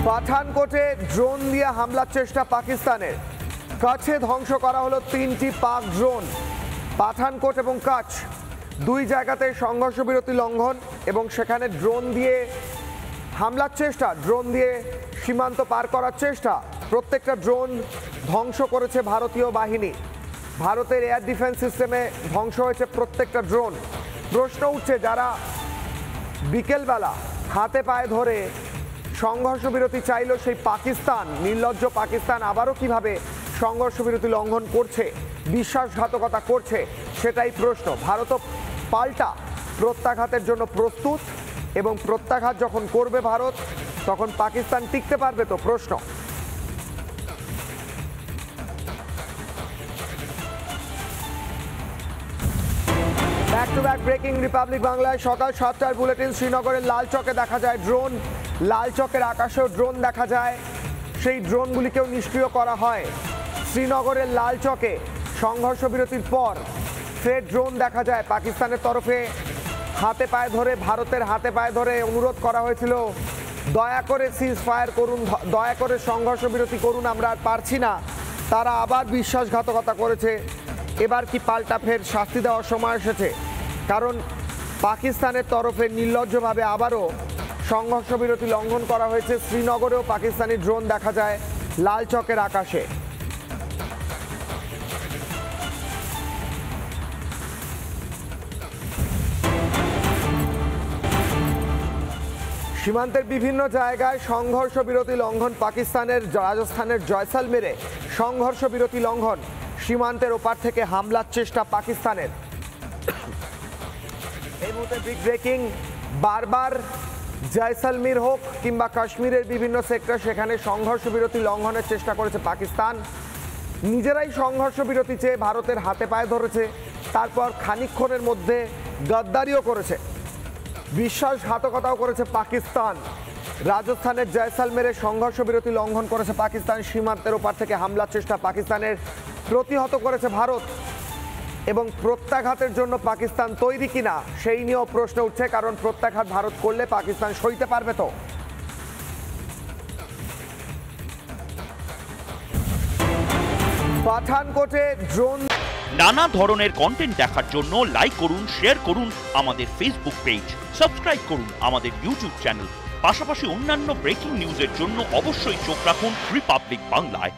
পাঠানকোটে drone দিয়ে হামলার চেষ্টা পাকিস্তানের। কাছে ধ্বংস করা হলো 3টি পাক ড্রোন। পাঠানকোট এবং কাছ দুই জায়গাতে সংঘর্ষ বিরতি লঙ্ঘন এবং সেখানে ড্রোন দিয়ে হামলার চেষ্টা, ড্রোন দিয়ে সীমান্ত পার করার চেষ্টা। প্রত্যেকটা ড্রোন ধ্বংস করেছে ভারতীয় বাহিনী। ভারতের এয়ার ডিফেন্স সিস্টেমে ধ্বংস হয়েছে প্রত্যেকটা ড্রোন। প্রশ্ন উঠছে, যারা বিকেলবেলা হাতে পায়ে ধরে সংঘর্ষ বিরতি চাইল সেই পাকিস্তান, নির্লজ্জ পাকিস্তান আবারও কিভাবে সংঘর্ষ বিরতি লঙ্ঘন করছে, বিশ্বাসঘাতকতা করছে, সেটাই প্রশ্ন। ভারতও পাল্টা প্রত্যাঘাতের জন্য প্রস্তুত, এবং প্রত্যাঘাত যখন করবে ভারত, তখন পাকিস্তান টিকতে পারবে তো? প্রশ্ন। Back to back breaking Republic বাংলায় সকাল 7টার বুলেটিন। শ্রীনগরের লালচকে দেখা যায় ড্রোন, লালচকের আকাশেও ড্রোন দেখা যায়। সেই ড্রোনগুলিকেও নিষ্ক্রিয় করা হয়। শ্রীনগরের লালচকে সংঘর্ষ বিরতির পর ফের ড্রোন দেখা যায়। পাকিস্তানের তরফে হাতে পায়ে ধরে, ভারতের হাতে পায়ে ধরে অনুরোধ করা হয়েছিল, দয়া করে সিজ ফায়ার করুন, দয়া করে সংঘর্ষ বিরতি করুন, আমরা আর পারছি না। তারা আবার বিশ্বাসঘাতকতা করেছে। এবার কি পাল্টা ফের শাস্তি দেওয়ার সময় এসেছে? কারণ পাকিস্তানের তরফে নির্লজ্জভাবে আবারও সংঘর্ষ বিরতি লঙ্ঘন করা হয়েছে। শ্রীনগরেও পাকিস্তানি ড্রোন দেখা যায় লালচকের আকাশে। সীমান্তের বিভিন্ন জায়গায় সংঘর্ষ বিরতি লঙ্ঘন। পাকিস্তানের রাজস্থানের জয়সালমেরে সংঘর্ষ বিরতি লঙ্ঘন। সীমান্তের ওপার থেকে হামলার চেষ্টা পাকিস্তানের। এই মুহূর্তে বিগ ব্রেকিং। বারবার জয়সালমীর হোক কিংবা কাশ্মীরের বিভিন্ন সেক্টর, সেখানে সংঘর্ষ বিরতি লঙ্ঘনের চেষ্টা করেছে পাকিস্তান। নিজেরাই সংঘর্ষ বিরতি চেয়ে ভারতের হাতে পায়ে ধরেছে, তারপর খানিকক্ষণের মধ্যে গদ্দারিও করেছে, বিশ্বাসঘাতকতাও করেছে পাকিস্তান। রাজস্থানের জয়সালমেরে সংঘর্ষ বিরতি লঙ্ঘন করেছে পাকিস্তান। সীমান্তের ওপার থেকে হামলার চেষ্টা পাকিস্তানের প্রতিহত করেছে ভারত, এবং প্রত্যাঘাতের জন্য পাকিস্তান তৈরি কিনা সেই নিয়েও প্রশ্ন উঠছে। কারণ প্রত্যাঘাত ভারত করলে পাকিস্তান সইতে পারবে তো? পাঠানকোটে ড্রোন। নানা ধরনের কন্টেন্ট দেখার জন্য লাইক করুন, শেয়ার করুন আমাদের ফেসবুক পেজ, সাবস্ক্রাইব করুন আমাদের ইউটিউব চ্যানেল। পাশাপাশি অন্যান্য ব্রেকিং নিউজের জন্য অবশ্যই চোখ রাখুন রিপাবলিক বাংলায়।